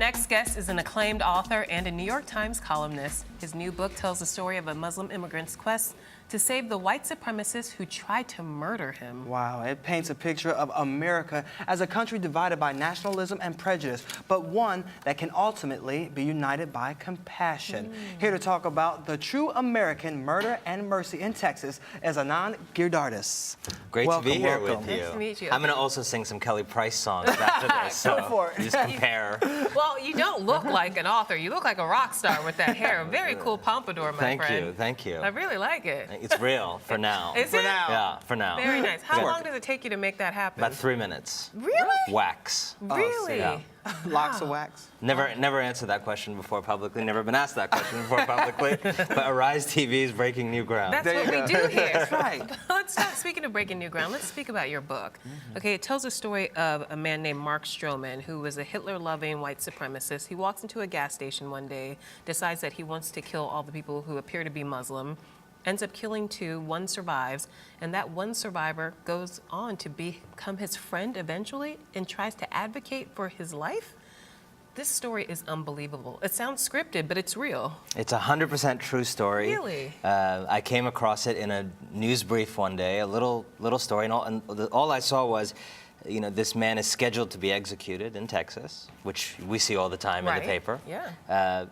next guest is an acclaimed author and a New York Times columnist. His new book tells the story of a Muslim immigrant's quest to save the white supremacists who tried to murder him. Wow, it paints a picture of America as a country divided by nationalism and prejudice, but one that can ultimately be united by compassion. Here to talk about the true American murder and mercy in Texas is Anand Giridharadas. Great to be here with you. Nice to meet you. I'm going to also sing some Kelly Price songs after this, so Go for it. just compare. Well, you don't look like an author. You look like a rock star with that hair. Very cool pompadour, my friend. Thank you, thank you. I really like it. It's real for now. Is it? Yeah, for now. Very nice. How Yeah. long does it take you to make that happen? About 3 minutes. Really? Wax. Really? Yeah. Locks of wax. Never answered that question before publicly. Never been asked that question before publicly. But Arise TV is breaking new ground. That's There what you we go. do here. That's right. Let's start. Speaking of breaking new ground, let's speak about your book. Okay, it tells the story of a man named Mark Stroman, who was a Hitler-loving white supremacist. He walks into a gas station one day, decides that he wants to kill all the people who appear to be Muslim, ends up killing two, one survives, and that one survivor goes on to become his friend eventually and tries to advocate for his life. This story is unbelievable. It sounds scripted, but it's real. It's a 100% true story. Really? I came across it in a news brief one day, a little story, and all I saw was, you know, this man is scheduled to be executed in Texas, which we see all the time in the paper. Yeah.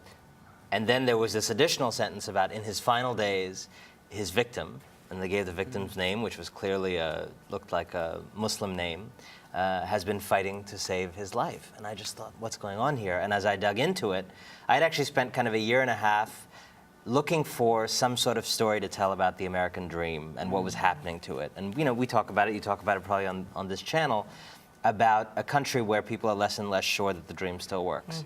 And then there was this additional sentence about in his final days, his victim, and they gave the victim's name, which was clearly looked like a Muslim name, has been fighting to save his life. And I just thought, what's going on here? And as I dug into it, I'd actually spent kind of a year and a half looking for some sort of story to tell about the American dream and what was happening to it. And, you know, we talk about it, you talk about it probably on this channel, about a country where people are less and less sure that the dream still works.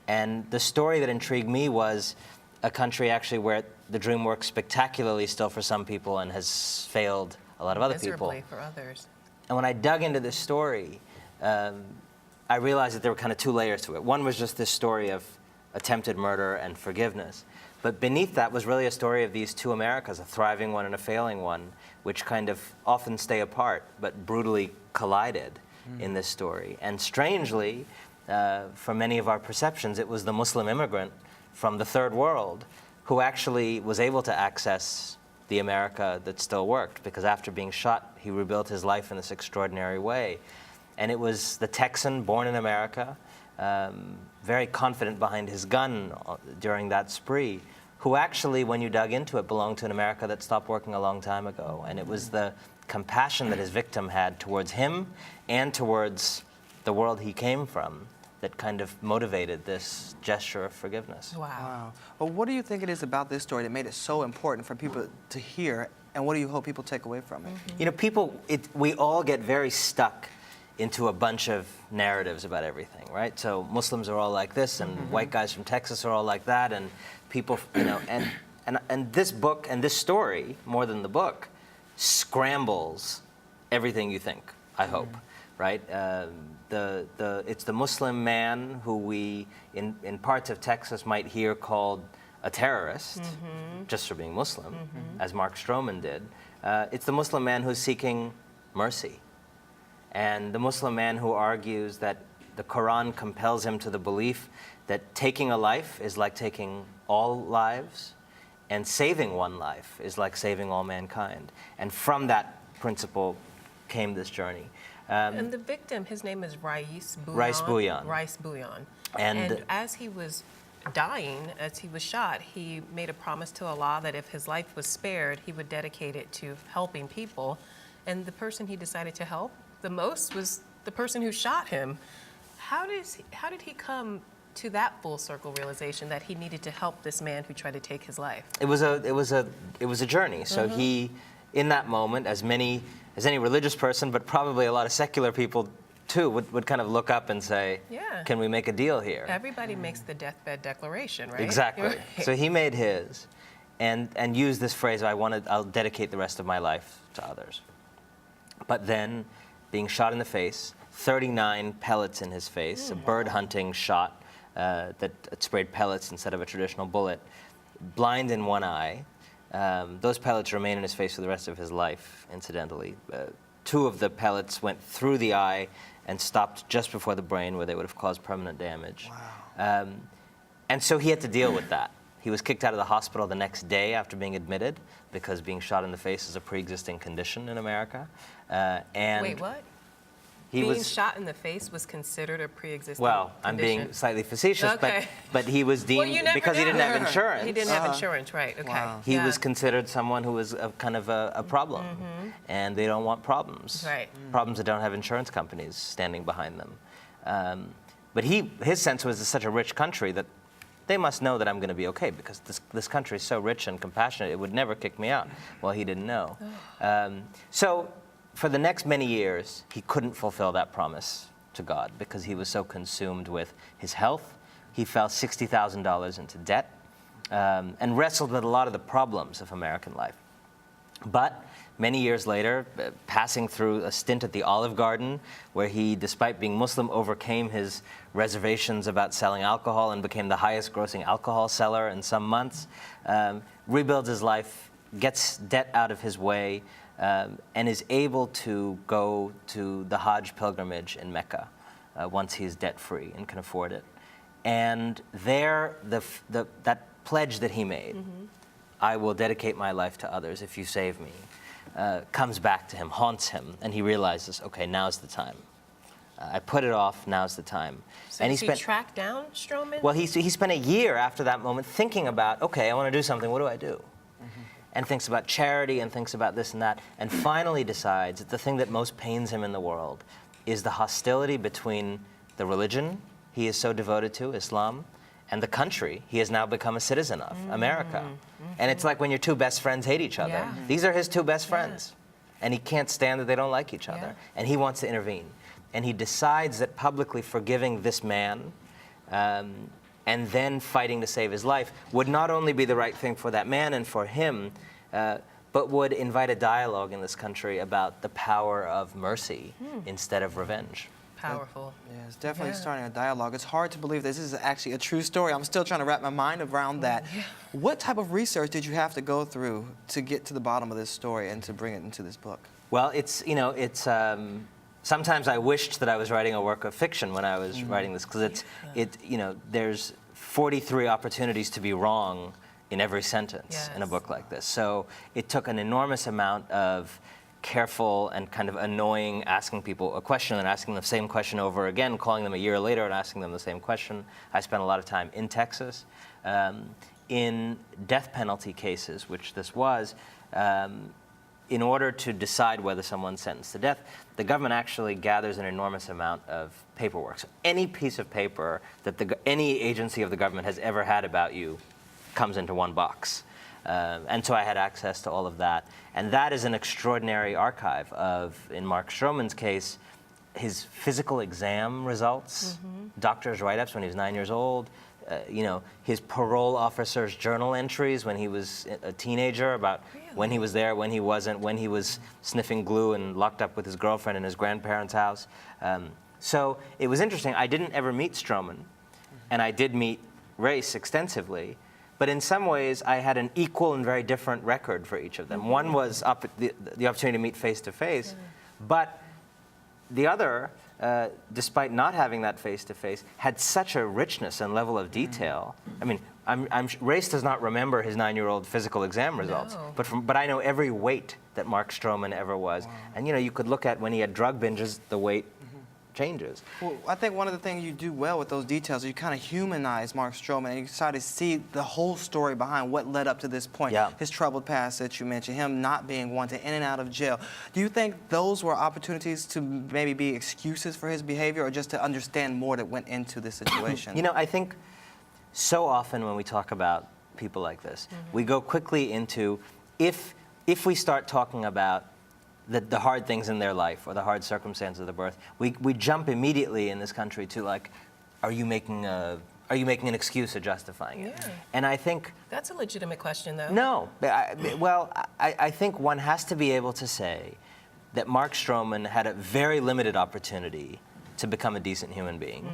And the story that intrigued me was a country actually where the dream works spectacularly still for some people and has failed a lot of other people. Miserably for others. And when I dug into this story, I realized that there were kind of two layers to it. One was just this story of attempted murder and forgiveness. But beneath that was really a story of these two Americas, a thriving one and a failing one, which kind of often stay apart, but brutally collided in this story. And strangely, for many of our perceptions, it was the Muslim immigrant from the third world who actually was able to access the America that still worked, because after being shot, he rebuilt his life in this extraordinary way. And it was the Texan born in America, very confident behind his gun during that spree, who actually, when you dug into it, belonged to an America that stopped working a long time ago. And it was the compassion that his victim had towards him and towards the world he came from that kind of motivated this gesture of forgiveness. Wow. Well, what do you think it is about this story that made it so important for people to hear, and what do you hope people take away from it? You know, we all get very stuck into a bunch of narratives about everything, right? So Muslims are all like this, and white guys from Texas are all like that, and people, you know, and this book and this story, more than the book, scrambles everything you think, I hope, right? It's the Muslim man who we, in parts of Texas, might hear called a terrorist, just for being Muslim, as Mark Stroman did. It's the Muslim man who's seeking mercy. And the Muslim man who argues that the Quran compels him to the belief that taking a life is like taking all lives, and saving one life is like saving all mankind. And from that principle came this journey. And the victim, his name is Rais Bouillon. Rais Bouillon. Rais Bouillon. And as he was dying, as he was shot, he made a promise to Allah that if his life was spared, he would dedicate it to helping people. And the person he decided to help the most was the person who shot him. How did he come to that full circle realization that he needed to help this man who tried to take his life? It was a journey. So he, in that moment, as any religious person, but probably a lot of secular people too, would kind of look up and say, Yeah. can we make a deal here? Everybody makes the deathbed declaration, right? Exactly. Right. So he made his, and used this phrase, I'll dedicate the rest of my life to others. But then, being shot in the face, 39 pellets in his face, a bird hunting shot that sprayed pellets instead of a traditional bullet, blind in one eye. Those pellets remain in his face for the rest of his life, incidentally. 2 of the pellets went through the eye and stopped just before the brain, where they would have caused permanent damage. Wow. And so he had to deal with that. He was kicked out of the hospital the next day after being admitted because being shot in the face is a pre-existing condition in America. And Wait, what? He Being was shot in the face was considered a pre-existing well. I'm condition? being slightly facetious, Okay. but he was Well, deemed you never because he know. didn't have insurance. He didn't have insurance, right? Okay. Wow. He Yeah. was considered someone who was kind of a problem, and they don't want problems. Right. Problems that don't have insurance companies standing behind them. But his sense was it's such a rich country that they must know that I'm going to be okay because this country is so rich and compassionate, it would never kick me out. Well, he didn't know. So for the next many years, he couldn't fulfill that promise to God because he was so consumed with his health. He fell $60,000 into debt and wrestled with a lot of the problems of American life. But many years later, passing through a stint at the Olive Garden, where he, despite being Muslim, overcame his reservations about selling alcohol and became the highest grossing alcohol seller in some months, rebuilds his life, gets debt out of his way, and is able to go to the Hajj pilgrimage in Mecca once he's debt-free and can afford it. And there, that pledge that he made, I will dedicate my life to others if you save me, comes back to him, haunts him, and he realizes, okay, now's the time. I put it off, now's the time. So and did he track down Stroman? Well, he spent a year after that moment thinking about, okay, I want to do something, what do I do? And thinks about charity and thinks about this and that, and finally decides that the thing that most pains him in the world is the hostility between the religion he is so devoted to, Islam, and the country he has now become a citizen of, America. And it's like when your two best friends hate each other. Yeah. These are his two best friends. And he can't stand that they don't like each other. Yeah. And he wants to intervene. And he decides that publicly forgiving this man and then fighting to save his life would not only be the right thing for that man and for him, but would invite a dialogue in this country about the power of mercy instead of revenge. Powerful. Yeah, it's definitely Yeah. starting a dialogue. It's hard to believe this is actually a true story. I'm still trying to wrap my mind around that. What type of research did you have to go through to get to the bottom of this story and to bring it into this book? Well, sometimes I wished that I was writing a work of fiction when I was writing this, because there's 43 opportunities to be wrong in every sentence in a Yes. book like this. So it took an enormous amount of careful and kind of annoying asking people a question and asking the same question over again, calling them a year later and asking them the same question. I spent a lot of time in Texas. In death penalty cases, which this was, in order to decide whether someone's sentenced to death, the government actually gathers an enormous amount of paperwork. So any piece of paper that any agency of the government has ever had about you comes into one box. And so I had access to all of that. And that is an extraordinary archive of, in Mark Stroman's case, his physical exam results, doctor's write-ups when he was 9 years old, his parole officer's journal entries when he was a teenager about when he was there, when he wasn't, when he was sniffing glue and locked up with his girlfriend in his grandparents' house. So it was interesting. I didn't ever meet Stroman, and I did meet Race extensively. But in some ways, I had an equal and very different record for each of them. One was the opportunity to meet face to face, but the other, despite not having that face to face, had such a richness and level of detail. I mean, Race does not remember his 9-year-old physical exam results, No. but I know every weight that Mark Stroman ever was. Wow. And you could look at when he had drug binges, the weight changes. Well, I think one of the things you do well with those details is you kind of humanize Mark Stroman and you try to see the whole story behind what led up to this point. Yeah. His troubled past that you mentioned, him not being wanted in and out of jail. Do you think those were opportunities to maybe be excuses for his behavior or just to understand more that went into this situation? I think so often when we talk about people like this, we go quickly into, if we start talking about the hard things in their life or the hard circumstances of the birth, we jump immediately in this country to like, are you making an excuse or justifying it? Yeah. And I think That's a legitimate question, though. no. I think one has to be able to say that Mark Stroman had a very limited opportunity to become a decent human being,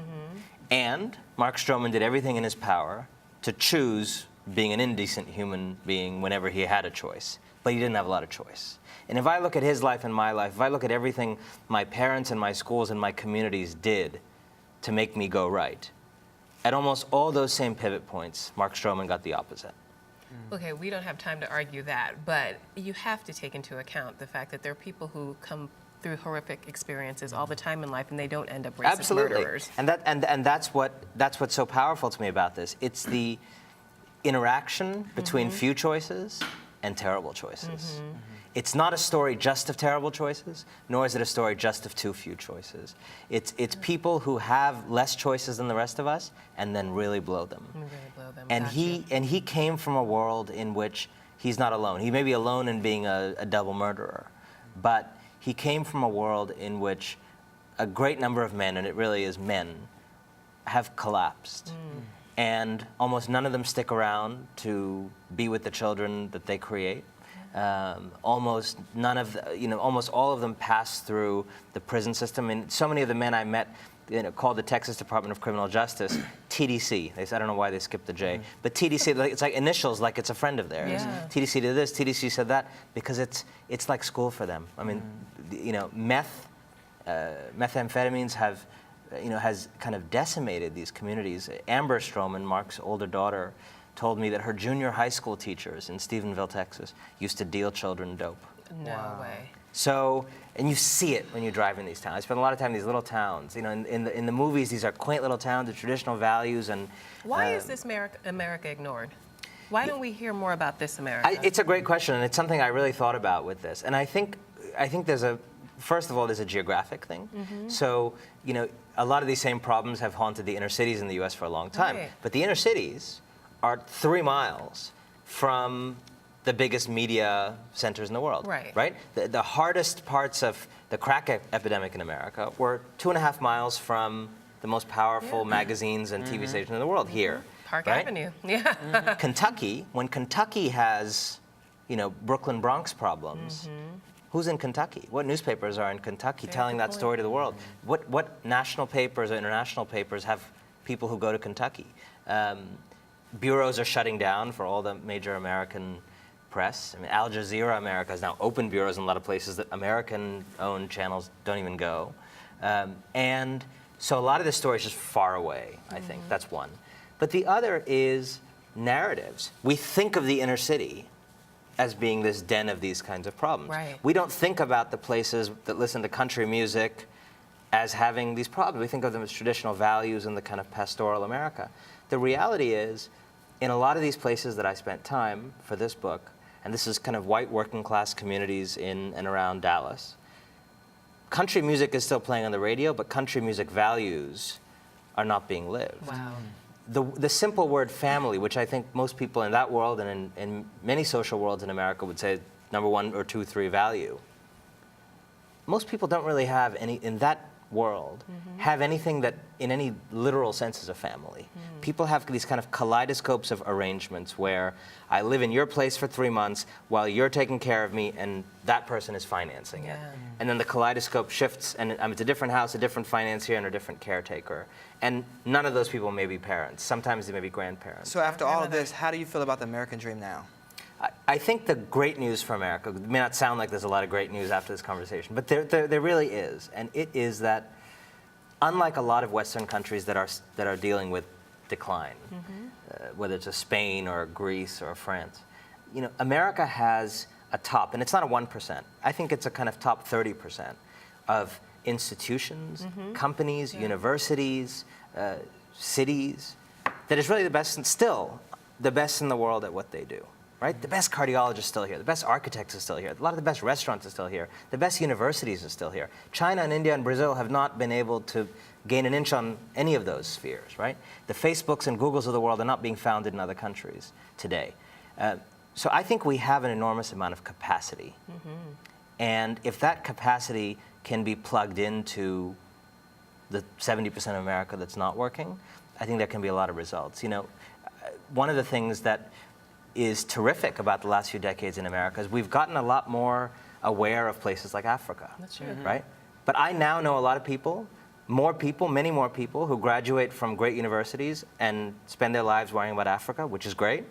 and Mark Stroman did everything in his power to choose being an indecent human being whenever he had a choice, but he didn't have a lot of choice. And if I look at his life and my life, if I look at everything my parents and my schools and my communities did to make me go right, at almost all those same pivot points, Mark Stroman got the opposite. Okay, we don't have time to argue that, but you have to take into account the fact that there are people who come through horrific experiences all the time in life and they don't end up racist murderers. And that's what's so powerful to me about this. It's the interaction between few choices and terrible choices. It's not a story just of terrible choices, nor is it a story just of too few choices. It's people who have less choices than the rest of us and then really blow them. And he came from a world in which he's not alone. He may be alone in being a double murderer, but he came from a world in which a great number of men, and it really is men, have collapsed. And almost none of them stick around to be with the children that they create. Almost none of almost all of them pass through the prison system. And so many of the men I met, called the Texas Department of Criminal Justice TDC. I don't know why they skipped the J, but TDC, it's like initials, like it's a friend of theirs. Yeah. TDC did this, TDC said that, because it's like school for them. I mean, methamphetamines have, has kind of decimated these communities. Amber Stroman, Mark's older daughter, told me that her junior high school teachers in Stephenville, Texas, used to deal children dope. No way. So, and you see it when you drive in these towns. I spend a lot of time in these little towns. In the movies, these are quaint little towns with traditional values. And why is this America ignored? Why don't we hear more about this America? It's a great question, and it's something I really thought about with this. And I think there's first of all, there's a geographic thing. So, a lot of these same problems have haunted the inner cities in the U.S. for a long time. Right. But the inner cities are 3 miles from the biggest media centers in the world. Right. The hardest parts of the crack epidemic in America were 2.5 miles from the most powerful magazines and TV stations in the world here. Park right? Avenue, yeah. Kentucky, when Kentucky has, Brooklyn Bronx problems, who's in Kentucky? What newspapers are in Kentucky telling that story to the world? What national papers or international papers have people who go to Kentucky? Bureaus are shutting down for all the major American press. I mean, Al Jazeera America has now opened bureaus in a lot of places that American-owned channels don't even go. And so a lot of this story is just far away, I think. That's one. But the other is narratives. We think of the inner city as being this den of these kinds of problems. Right. We don't think about the places that listen to country music as having these problems. We think of them as traditional values in the kind of pastoral America. The reality is, in a lot of these places that I spent time for this book, and this is kind of white working class communities in and around Dallas, country music is still playing on the radio, but country music values are not being lived. Wow. The simple word family, which I think most people in that world and in many social worlds in America would say number 1 or 2, 3 value. Most people don't really have any, in that world, have anything that in any literal sense is a family. People have these kind of kaleidoscopes of arrangements where I live in your place for 3 months while you're taking care of me and that person is financing it. And then the kaleidoscope shifts and it's a different house, a different financier, and a different caretaker. And none of those people may be parents. Sometimes they may be grandparents. So after all of this, how do you feel about the American dream now? I think the great news for America, it may not sound like there's a lot of great news after this conversation, but there really is. And it is that unlike a lot of Western countries that are dealing with decline, whether it's a Spain or a Greece or a France, America has a top, and it's not a 1%. I think it's a kind of top 30% of institutions, companies, universities, cities, that is really the best, still the best in the world at what they do. Right? The best cardiologists are still here. The best architects are still here. A lot of the best restaurants are still here. The best universities are still here. China and India and Brazil have not been able to gain an inch on any of those spheres, right? The Facebooks and Googles of the world are not being founded in other countries today. So I think we have an enormous amount of capacity. And if that capacity can be plugged into the 70% of America that's not working, I think there can be a lot of results. One of the things that is terrific about the last few decades in America is we've gotten a lot more aware of places like Africa. That's true. Right? But I now know a lot of people, many more people who graduate from great universities and spend their lives worrying about Africa, which is great.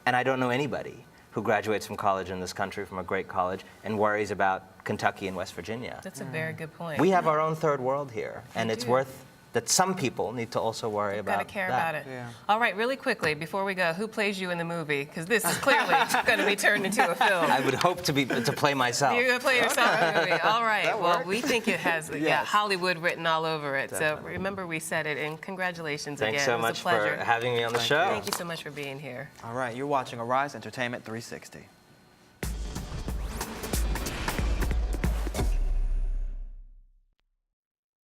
And I don't know anybody who graduates from college in this country, from a great college, and worries about Kentucky and West Virginia. That's a very good point. We have our own third world here, and it's worth that some people need to also worry about Gotta care that. about it. Yeah. All right, really quickly, before we go, who plays you in the movie? Because this is clearly going to be turned into a film. I would hope to play myself. You're going to play yourself in the movie. All right. That Well, works. we think it has Yes. Hollywood written all over it. Definitely. So remember we said it, and congratulations Thanks again. so It was much a pleasure. for having me on the Thank show. you. Thank you so much for being here. All right, you're watching Arise Entertainment 360.